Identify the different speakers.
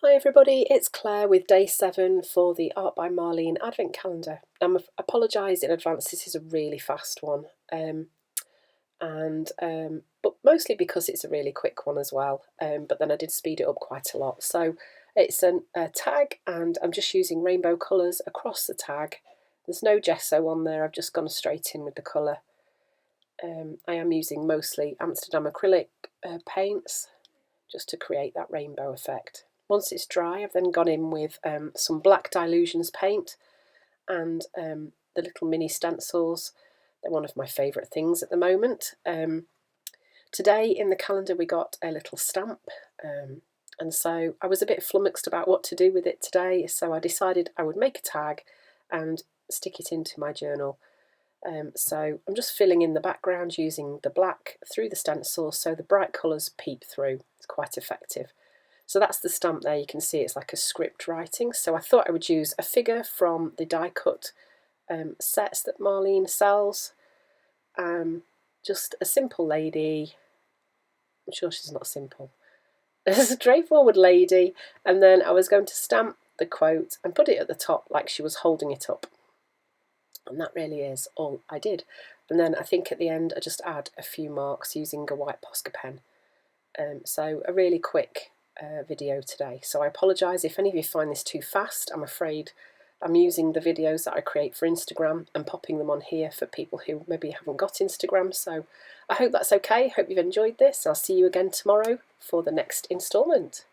Speaker 1: Hi everybody, it's Claire with day 7 for the Art by Marlene Advent Calendar. I apologise in advance, this is a really fast one, but mostly because it's a really quick one as well, but then I did speed it up quite a lot. So it's a tag and I'm just using rainbow colours across the tag. There's no gesso on there, I've just gone straight in with the colour. I am using mostly Amsterdam acrylic paints just to create that rainbow effect. Once it's dry, I've then gone in with some black Dilutions paint and the little mini stencils. They're one of my favourite things at the moment. Today in the calendar we got a little stamp, and so I was a bit flummoxed about what to do with it today, so I decided I would make a tag and stick it into my journal. So I'm just filling in the background using the black through the stencil so the bright colours peep through. It's quite effective. So that's the stamp there, you can see it's like a script writing. So I thought I would use a figure from the die cut sets that Marlene sells. Just a simple lady. I'm sure she's not simple. A straightforward lady, and then I was going to stamp the quote and put it at the top like she was holding it up. And that really is all I did. And then I think at the end I just add a few marks using a white Posca pen. So a really quick video today. So I apologise if any of you find this too fast. I'm afraid I'm using the videos that I create for Instagram and popping them on here for people who maybe haven't got Instagram. So I hope that's okay. Hope you've enjoyed this. I'll see you again tomorrow for the next instalment.